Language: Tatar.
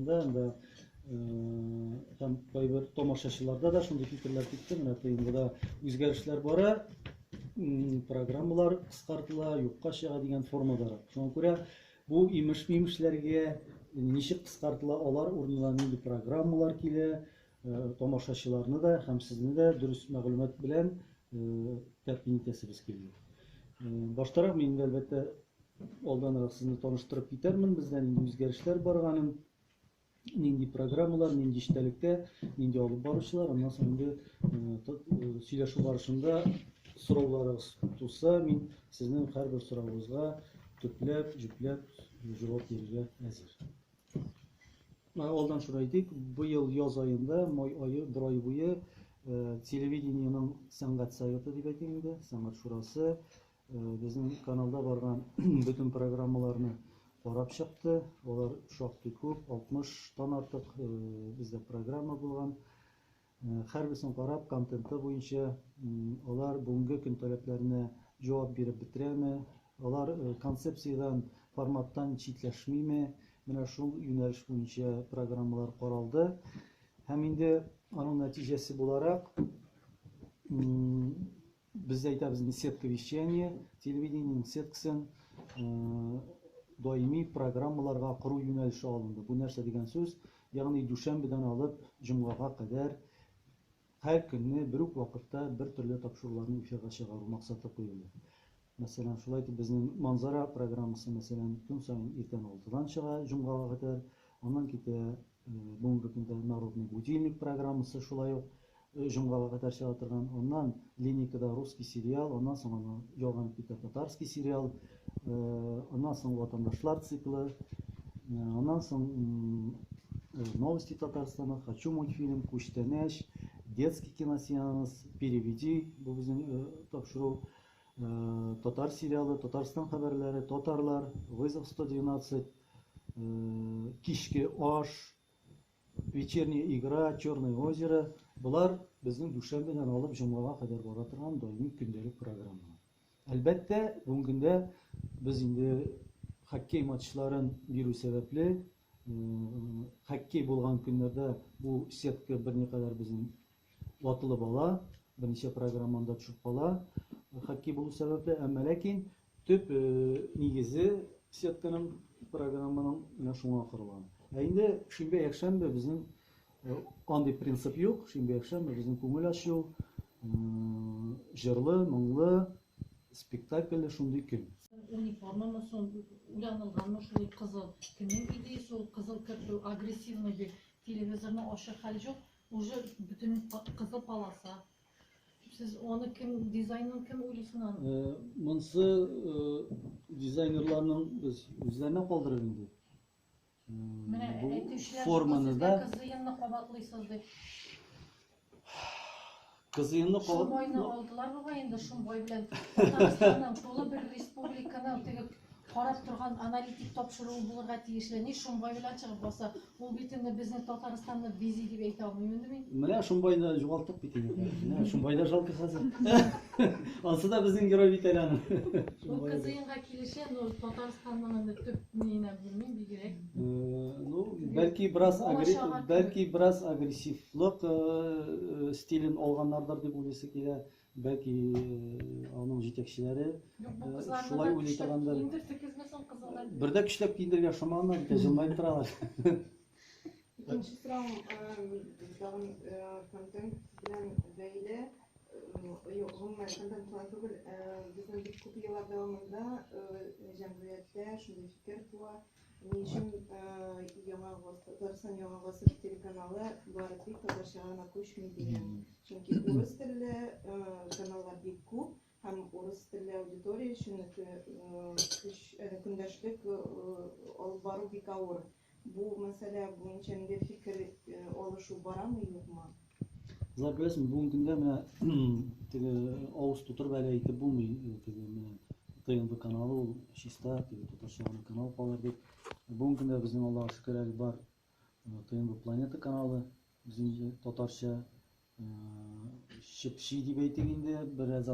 барышында анда һәм кайбер тамашачыларда да шундый фикерләр китте. Менә тыйынлыда үзгәрешләр бара, программалар кыскартыла, юкка чыга дигән формадара. Шуңа күрә бу имеш-мимешләргә ничек кыскартыла, алар урынына нинди программалар килә, тамашачыларны да һәм сезне дә дөрес мәгълүмат белән тәкъдим итәсебез килде. Баштарак мин әлбәттә алданрак сезне таныштырып китәрмен, бездә нинди үзгәрешләр барганын, нинди программалар, нинди эчтәлектә, нинди алып баручылар, аннан соң инде сөйләшү барышында сорауларыгыз туса, мин сезнең һәрбер соравыгызга төпләп, җөпләп җавап бирергә әзер. Алдан шуны әйтик, быел яз аенда, май айы, бер ай буе телевидениенең сәнгать советы дип әйтик инде, сәнгать шурасы безнең каналда барган бөтен программаларны карап чыкты. Алар шактый күп, 60-тан артык бездә программа булган. Һәрберсен карап, контенты буенча алар бүгенге көн таләпләренә җавап биреп бетерәме, алар концепциядән, форматтан читләшмиме, менә шул юнәлеш буенча программалар каралды. Һәм инде аның нәтиҗәсе буларак без әйтәбез, сетка вещания, телевидениенең сеткасын даими программаларга кору юнәлеше алынды. Бу нәрсә дигән сүз? Ягъни дүшәмбедән алып җомгага кадәр һәр көнне бер үк вакытта бер төрле тапшыруларны эфирга чыгару максаты куелды. Мәсәлән, шулай итеп безнең манзара программасы мәсәлән көн саен иртән 6-дан чыга җомгага кадәр. Аннан китә бүгенге көндә народный будильник программасы шулай ук җомгага кадәр чыга торган. Аннан линейкада русский сериал, аннан соң ялганып китә татарский сериал, аннан соң ватандашлар циклы, аннан соң новости Татарстана, хочу мультфильм, күчтәнәч, детский киносеанс, переведи, бу безнең тапшыру, татар сериалы, Татарстан хәбәрләре, татарлар, вызов 112, кичке аш, вечерняя игра, Черное озеро. Булар безнең дүшәмбедән алып җомгага кадәр бара торган даими көндәлек программа. Әлбәттә, бүгенгә без инде хоккей матчларын бирү сәбәпле, хоккей булган көннәрдә бу сетка берникадәр безнең ватылып ала, берничә программада төшеп кала, хоккей булу сәбәпле, әмма ләкин төп нигезе сетканың программаның менә шуңа корылган. Инде шимбә-якшәмбе безнең андый принцип юк, шимбә-якшәмбе безнең күңел ачу, җырлы, моңлы, спектакль шундый көн. Униформа сон уйланылганмы шулай кызыл, кемнең идеясе ул кызыл кертү, агрессивный бер телевизорны ачы хәл юк, уже бөтен кызыл полоса. Сез аны кем дизайнын кем уйлыйсыңар? Монсы дизайнерларның без үзләренә калдырып инде. Менә әйтүчеләр форманы да кызыйынны кабатлыйсыз дип. Кызыйынны Шумбайны алдылар буга инде Шумбай белән Татарстанның тулы бер республиканың теге карап торган аналитик тапшыруы булырга тиешле. Ни Шумбай белән чыгып баса, ул бит инде безнең Татарстанны бизи дип әйтә алмыйм инде мин. Менә Шумбайны югалтып бит инде. Менә Шумбайда жалко хәзер. Ансы да безнең герой бит әле аны. Ул кызыйынга килешә, но Татарстанның инде төп нинә белмим бигрәк. Бәлки бераз агрессивлык стилен алганнардыр дип уйлыйсы килә. Бәлки аның җитәкчеләре шулай уйлый торгандыр. Бердә көчләп киендергән шоманнар бит, җылмайып торалар. İkinci sıram kontent bilen bәйле, гомумән контентлар түгел, безнең бик күп еллар дәвамында җәмгыятьтә шундый фикер туа. Ни өчен Татарстан Яңа Гасыр телеканалы бары тик татарча гына күчми дигән. Чөнки урыс телле каналлар бик күп һәм урыс телле аудитория өчен көндәшлек алып бару бик авыр. Бу мәсьәлә буенча инде фикер алышу барамы, юкмы? Беләсең, бүгенге көндә менә теге авыз тутырып әле әйтеп булмый, теге менә ТНВ каналы ул чиста, теге татарча гына канал калыр дип. Бүгенге көндә безнең Аллаһка шөкер әле бар ТНВ Планета каналы, безнең татарча чепчи дип әйтик инде, бераз